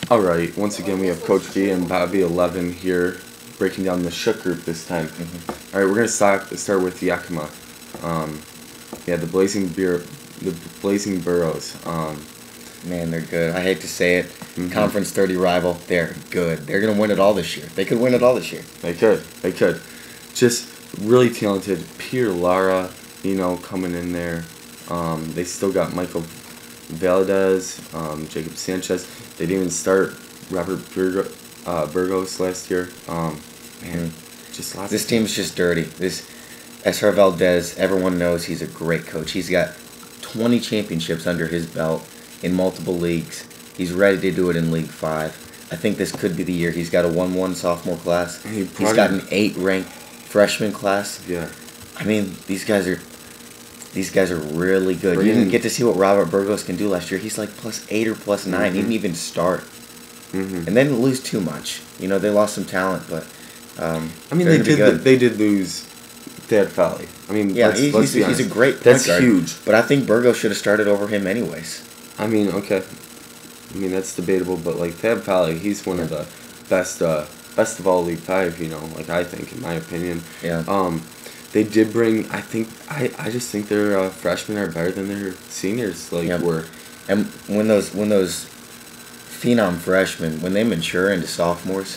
Alright, once again we have Coach B and Bobby 11 here, breaking down the Schuck Group this time. Alright, we're going to start with Yakima. Yeah, the Blazing Burrows. Man, they're good. I hate to say it. Conference 30 rival, they're good. They're going to win it all this year. They could win it all this year. They could. Just really talented. Peter Lara, coming in there. They still got Michael Valadez, Jacob Sanchez. They didn't even start Robert Burgos last year. Just lots. This team's just dirty. This Esra Valdez, everyone knows he's a great coach. He's got 20 championships under his belt in multiple leagues. He's ready to do it in League 5. I think this could be the year. He's got a 1-1 sophomore class. He's got an 8-ranked freshman class. Yeah. I mean, these guys are really good. You didn't get to see what Robert Burgos can do last year. He's like +8 or +9. He didn't even start. And they didn't lose too much. They lost some talent, but I mean, they did lose Thad Fowley. I mean, yeah, let's be honest. He's a great point That's guard, huge. But I think Burgos should have started over him anyways. I mean, okay. I mean, that's debatable, but like Thad Fowley, he's one of the best of all League 5. I think, in my opinion. Yeah. They did bring. I just think their freshmen are better than their seniors. Were. And when those phenom freshmen, when they mature into sophomores,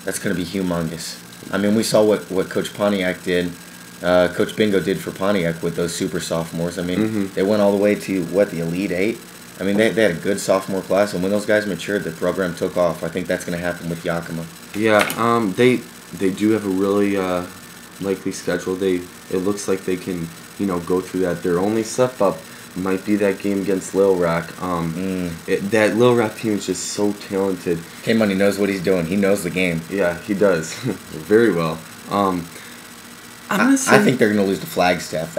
that's going to be humongous. I mean, we saw what Coach Pontiac did. Coach Bingo did for Pontiac with those super sophomores. I mean, they went all the way to the Elite 8. I mean, they had a good sophomore class, and when those guys matured, the program took off. I think that's going to happen with Yakima. Yeah. They do have a really likely schedule. It looks like they can go through that. Their only slip up might be that game against Little Rock. That Little Rock team is just so talented. K-Money knows what he's doing. He knows the game. Yeah, he does very well. I think they're going to lose to Flagstaff.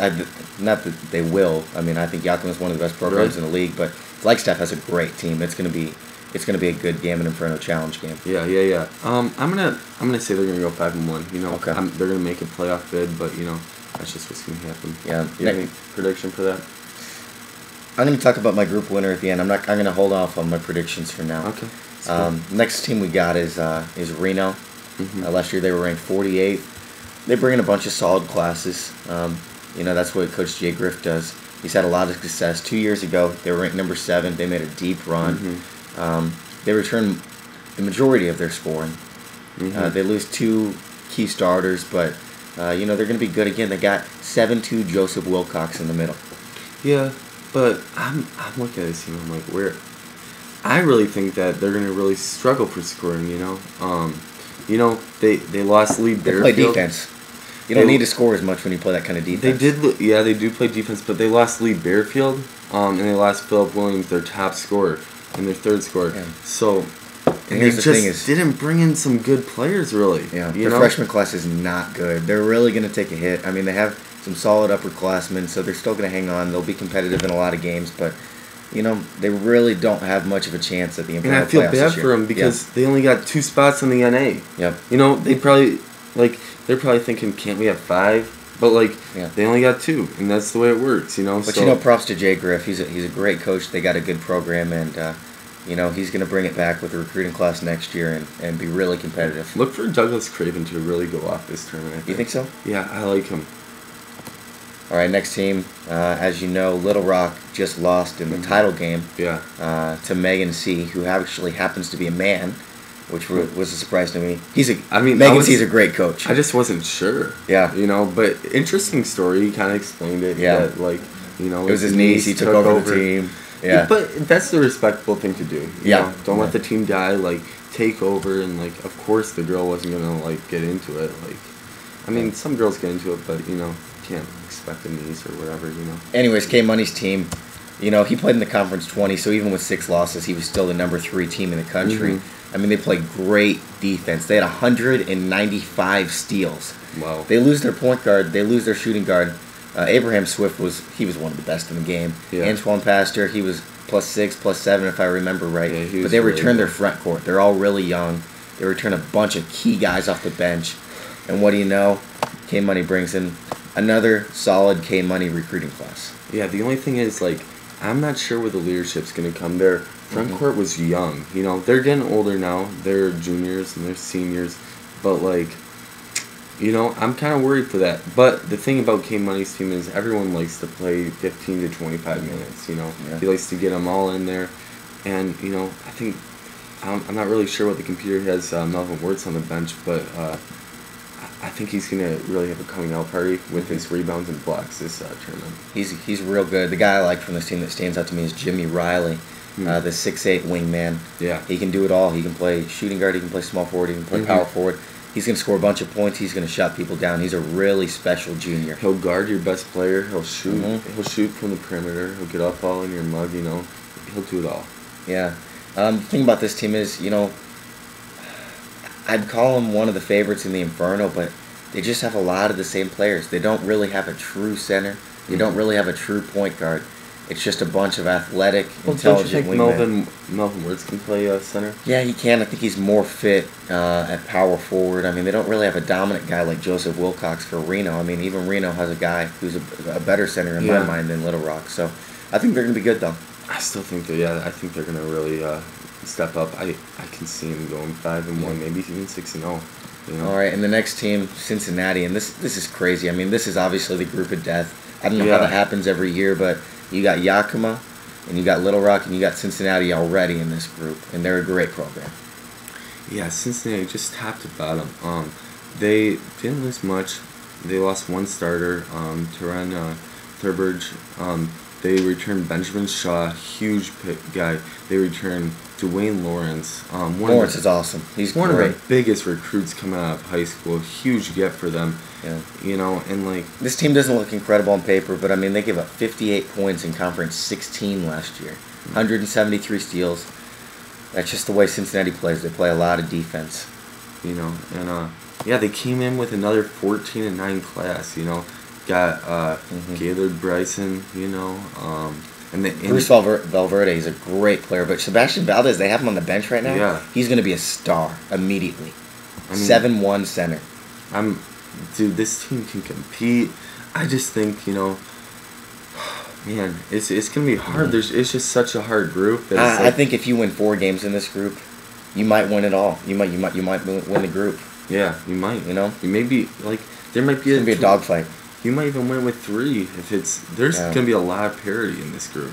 Not that they will. I mean, I think Yakima is one of the best programs in the league, but Flagstaff has a great team. It's going to be a good Gambit Inferno Challenge game. Yeah. I'm gonna say they're gonna go 5-1. Okay. They're gonna make a playoff bid, but that's just what's gonna happen. Yeah. You have any prediction for that? I'm gonna talk about my group winner at the end. I'm gonna hold off on my predictions for now. Okay. Next team we got is Reno. Last year they were ranked 48th. They bring in a bunch of solid classes. That's what Coach Jay Griff does. He's had a lot of success. 2 years ago, they were ranked number 7. They made a deep run. They return the majority of their scoring. They lose 2 key starters, but they're going to be good again. They got 7-2 Joseph Wilcox in the middle. Yeah, but I'm looking at this team. I'm like, I really think that they're going to really struggle for scoring. They lost lead. They play defense. You don't need to score as much when you play that kind of defense. They do play defense, but they lost Lee Bearfield, and they lost Philip Williams, their top scorer, and their third scorer. Yeah. So, and they just didn't bring in some good players, really. Yeah, their freshman class is not good. They're really going to take a hit. I mean, they have some solid upperclassmen, so they're still going to hang on. They'll be competitive in a lot of games, but they really don't have much of a chance at the Inferno playoffs. And I feel bad for them because they only got 2 spots in the NA. Yep. They probably they're probably thinking, can't we have 5? But they only got 2, and that's the way it works, But props to Jay Griff. He's a great coach. They got a good program, and he's going to bring it back with the recruiting class next year and be really competitive. Look for Douglas Craven to really go off this tournament. You think so? Yeah, I like him. All right, next team. As you know, Little Rock just lost in the title game. To Megan C., who actually happens to be a man, which was a surprise to me. Megan C. is a great coach. I just wasn't sure. Yeah. But interesting story. He kind of explained it. Yeah. That, it was his niece. He took over the team. Yeah. But that's the respectable thing to do. Yeah. Don't let the team die. Take over, and of course the girl wasn't gonna get into it. I mean, some girls get into it, but can't expect a niece or whatever. Anyways, K Money's team. He played in the Conference 20, so even with 6 losses, he was still the number 3 team in the country. I mean, they played great defense. They had 195 steals. Wow. They lose their point guard. They lose their shooting guard. Abraham Swift was one of the best in the game. Yeah. Antoine Pastor, he was +6, +7 if I remember right. Yeah, but they return their front court. They're all really young. They return a bunch of key guys off the bench. And what do you know? K Money brings in another solid K Money recruiting class. Yeah, the only thing is I'm not sure where the leadership's going to come. Their front court was young. You know, they're getting older now. They're juniors and they're seniors, but like, you know, I'm kind of worried for that. But the thing about K Money's team is everyone likes to play 15 to 25 minutes. You know, he likes to get them all in there, and you know, I think I'm not really sure what the computer has Melvin Wirtz on the bench, but I think he's gonna really have a coming out party with his rebounds and blocks this tournament. He's real good. The guy I like from this team that stands out to me is Jimmy Riley, the 6'8" wingman. Yeah, he can do it all. He can play shooting guard. He can play small forward. He can play power forward. He's gonna score a bunch of points. He's gonna shut people down. He's a really special junior. He'll guard your best player. He'll shoot. He'll shoot from the perimeter. He'll get up all in your mug. You know, he'll do it all. Yeah. The thing about this team is, you know, I'd call them one of the favorites in the Inferno, but they just have a lot of the same players. They don't really have a true center. They don't really have a true point guard. It's just a bunch of athletic, intelligent wingmen. Don't you think Melvin Wirtz can play center? Yeah, he can. I think he's more fit at power forward. I mean, they don't really have a dominant guy like Joseph Wilcox for Reno. I mean, even Reno has a guy who's a better center in my mind than Little Rock. So I think they're going to be good, though. I still think I think they're going to really step up. I can see them going 5-1, maybe even 6-0. You know? All right, and the next team, Cincinnati, and this is crazy. I mean, this is obviously the group of death. I don't know how that happens every year, but you got Yakima, and you got Little Rock, and you got Cincinnati already in this group, and they're a great program. Yeah, Cincinnati just top to bottom. They didn't lose much. They lost one starter, Terran Thurberge. They returned Benjamin Shaw, huge guy. They returned Dwayne Lawrence. Lawrence is awesome. He's one great. of the biggest recruits coming out of high school. Huge get for them. Yeah. You know, and like this team doesn't look incredible on paper, but I mean they gave up 58 points in Conference 16 last year, 173 steals. That's just the way Cincinnati plays. They play a lot of defense. You know, and they came in with another 14-9 class. You know, got Gaylord Bryson. You know, and Bruce Valverde is a great player, but Sebastian Valdez, they have him on the bench right now. Yeah, he's going to be a star immediately. I mean, 7-1 center. Dude, this team can compete. I just think, you know, man, it's gonna be hard. It's just such a hard group. That I think if you win 4 games in this group, you might win it all. You might win the group. Yeah, you might. You know, you may be like there might be a dogfight. You might even win with 3 if there's gonna be a lot of parity in this group.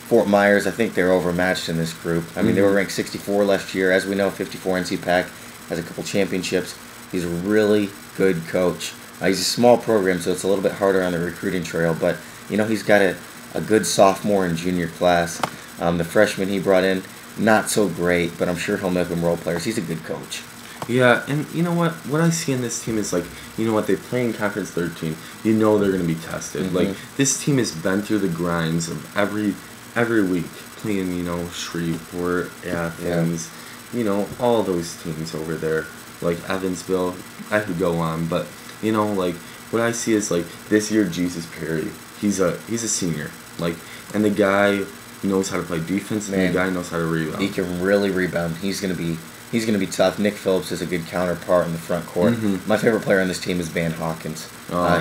Fort Myers, I think they're overmatched in this group. I mean, they were ranked 64 last year. As we know, 54 NC-PAC, has a couple championships. He's a really good coach. He's a small program, so it's a little bit harder on the recruiting trail, but you know he's got a good sophomore and junior class. The freshman he brought in, not so great, but I'm sure he'll make them role players. He's a good coach. Yeah, and you know what? What I see in this team is like, you know what? They play in Conference 13. You know they're going to be tested. Like this team has been through the grinds of every week playing. You know, Shreveport, Athens. You know, all those teams over there. Like Evansville, I could go on, but you know, like what I see is like this year Jesus Perry, he's a senior, like, and the guy knows how to play defense, and the guy knows how to rebound. He can really rebound. He's gonna be tough. Nick Phillips is a good counterpart in the front court. My favorite player on this team is Van Hawkins.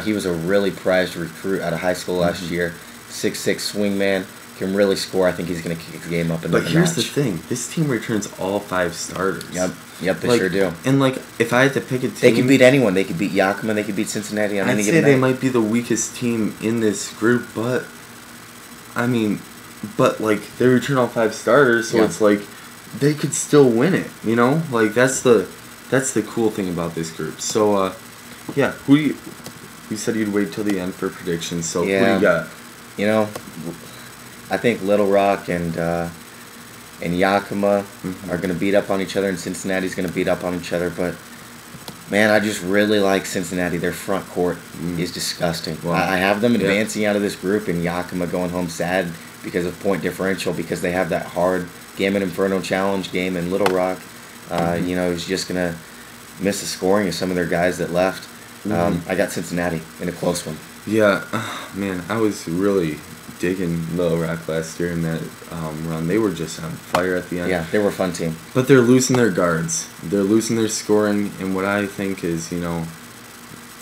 He was a really prized recruit out of high school last year. 6'6" swingman. Can really score. I think he's going to kick the game up another notch. But here's the thing. This team returns all 5 starters. Yep, they sure do. And, like, if I had to pick a team... They can beat anyone. They could beat Yakima. They could beat Cincinnati on any given night. I'd say they might be the weakest team in this group, but... I mean... But, like, they return all 5 starters, so it's like... They could still win it, you know? Like, that's the cool thing about this group. So, yeah. Who do you said you'd wait till the end for predictions, so who do you got? You know... I think Little Rock and Yakima are going to beat up on each other, and Cincinnati's going to beat up on each other. But, man, I just really like Cincinnati. Their front court is disgusting. Wow. I have them advancing out of this group, and Yakima going home sad because of point differential, because they have that hard Gambit Inferno Challenge game in Little Rock. You know, he's just going to miss the scoring of some of their guys that left. I got Cincinnati in a close one. Yeah, man, I was really digging Little Rock last year in that run. They were just on fire at the end. Yeah, they were a fun team. But they're losing their guards. They're losing their scoring, and what I think is, you know,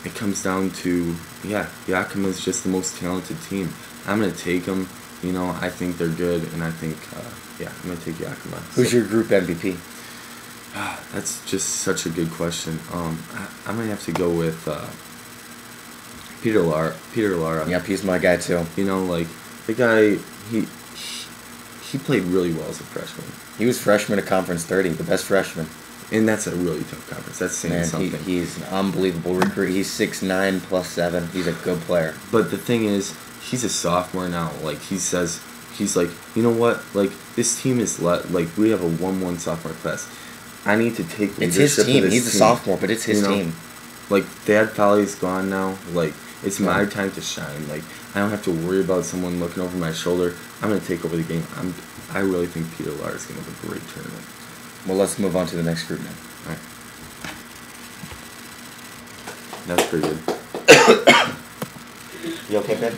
it comes down to, Yakima is just the most talented team. I'm going to take them. You know, I think they're good, and I think Yeah, I'm gonna take Yakima. Who's your group MVP? That's just such a good question. I'm gonna have to go with Peter Lara. Peter Lara. Yep, he's my guy too. You know, like the guy, he played really well as a freshman. He was freshman at Conference 30, the best freshman. And that's a really tough conference. That's saying something. He's an unbelievable recruit. He's 6'9", +7". He's a good player. But the thing is, he's a sophomore now. Like, he says, he's like, you know what? Like, this team is, like, we have a 1-1 sophomore class. I need to take leadership. It's his team. He's a sophomore, but it's his team. Like, Thad Foley's gone now. Like, it's my time to shine. Like, I don't have to worry about someone looking over my shoulder. I'm going to take over the game. I really think Peter Lara is going to have a great tournament. Well, let's move on to the next group now. All right. That's pretty good. You okay, Ben?